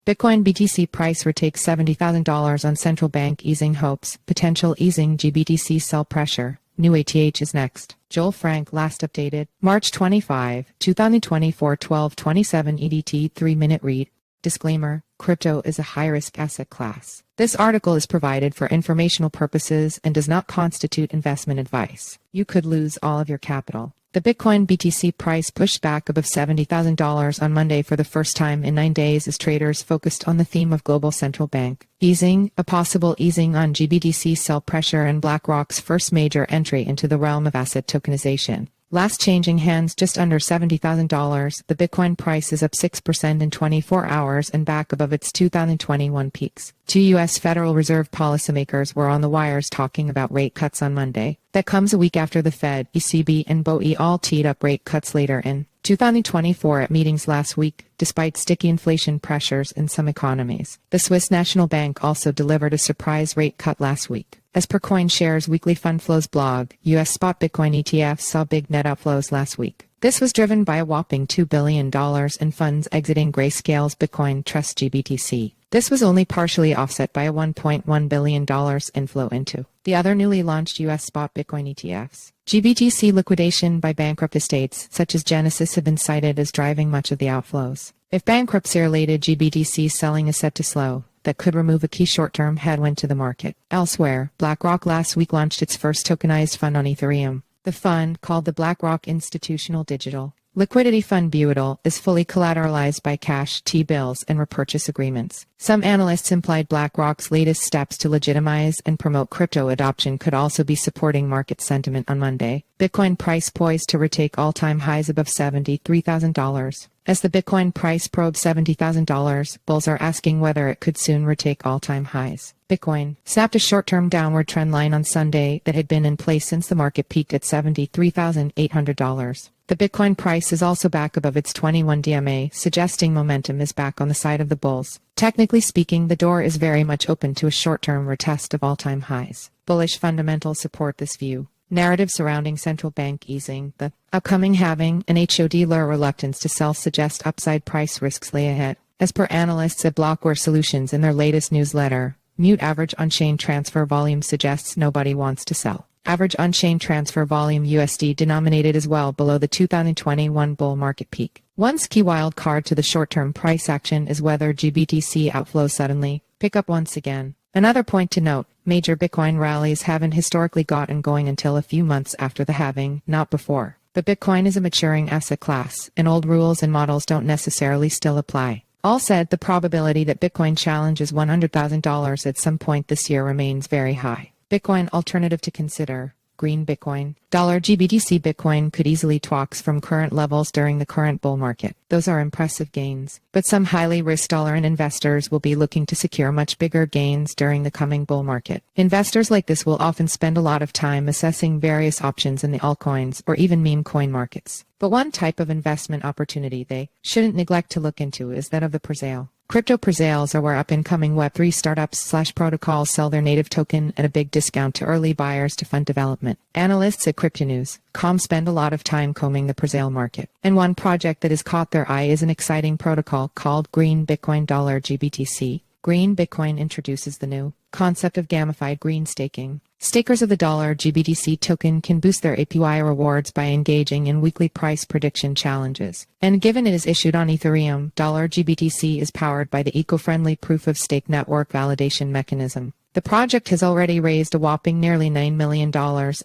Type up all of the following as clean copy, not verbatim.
Bitcoin BTC price retakes $70,000 on central bank easing hopes, potential easing GBTC sell pressure. New ATH is next. Joel Frank last updated March 25, 2024 12:27 EDT 3-minute read. Disclaimer, crypto is a high-risk asset class. This article is provided for informational purposes and does not constitute investment advice. You could lose all of your capital. The Bitcoin BTC price pushed back above $70,000 on Monday for the first time in 9 days as traders focused on the theme of global central bank easing, a possible easing on GBTC sell pressure, and BlackRock's first major entry into the realm of asset tokenization. Last changing hands just under $70,000, the Bitcoin price is up 6% in 24 hours and back above its 2021 peaks. Two U.S. Federal Reserve policymakers were on the wires talking about rate cuts on Monday. That comes a week after the Fed, ECB and BoE all teed up rate cuts later in 2024 at meetings last week, despite sticky inflation pressures in some economies. The Swiss National Bank also delivered a surprise rate cut last week. As per CoinShares' weekly fund flows blog, U.S. spot Bitcoin ETFs saw big net outflows last week. This was driven by a whopping $2 billion in funds exiting Grayscale's Bitcoin Trust GBTC. This was only partially offset by a $1.1 billion inflow into the other newly launched U.S. spot Bitcoin ETFs. GBTC liquidation by bankrupt estates such as Genesis have been cited as driving much of the outflows. If bankruptcy-related GBTC selling is set to slow, that could remove a key short-term headwind to the market. Elsewhere, BlackRock last week launched its first tokenized fund on Ethereum. The fund, called the BlackRock Institutional Digital Liquidity Fund BUIDL, is fully collateralized by cash, T-bills, and repurchase agreements. Some analysts implied BlackRock's latest steps to legitimize and promote crypto adoption could also be supporting market sentiment on Monday. Bitcoin price poised to retake all-time highs above $73,000. As the Bitcoin price probes $70,000, bulls are asking whether it could soon retake all-time highs. Bitcoin snapped a short-term downward trend line on Sunday that had been in place since the market peaked at $73,800. The Bitcoin price is also back above its 21 DMA, suggesting momentum is back on the side of the bulls. Technically speaking, the door is very much open to a short-term retest of all-time highs. Bullish fundamentals support this view. Narrative surrounding central bank easing, the upcoming halving, and HODLer reluctance to sell suggest upside price risks lay ahead. As per analysts at Blockware Solutions in their latest newsletter, mute average on-chain transfer volume suggests nobody wants to sell. Average on-chain transfer volume USD denominated as well below the 2021 bull market peak. One key wild card to the short-term price action is whether GBTC outflows suddenly pick up once again. Another point to note, major Bitcoin rallies haven't historically gotten going until a few months after the halving, not before. But Bitcoin is a maturing asset class, and old rules and models don't necessarily still apply. All said, the probability that Bitcoin challenges $100,000 at some point this year remains very high. Bitcoin alternative to consider. Green Bitcoin. $GBTC Bitcoin could easily $2x from current levels during the current bull market. Those are impressive gains. But some highly risk tolerant investors will be looking to secure much bigger gains during the coming bull market. Investors like this will often spend a lot of time assessing various options in the altcoins or even meme coin markets. But one type of investment opportunity they shouldn't neglect to look into is that of the presale. Crypto presales are where up-and-coming Web3 startups/protocols sell their native token at a big discount to early buyers to fund development. Analysts at CryptoNews.com spend a lot of time combing the presale market. And one project that has caught their eye is an exciting protocol called Green Bitcoin $GBTC. Green Bitcoin introduces the new concept of gamified green staking. Stakers of the $GBTC token can boost their APY rewards by engaging in weekly price prediction challenges. And given it is issued on Ethereum, $GBTC is powered by the eco-friendly proof-of-stake network validation mechanism. The project has already raised a whopping nearly $9 million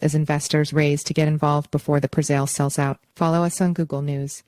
as investors raise to get involved before the presale sells out. Follow us on Google News.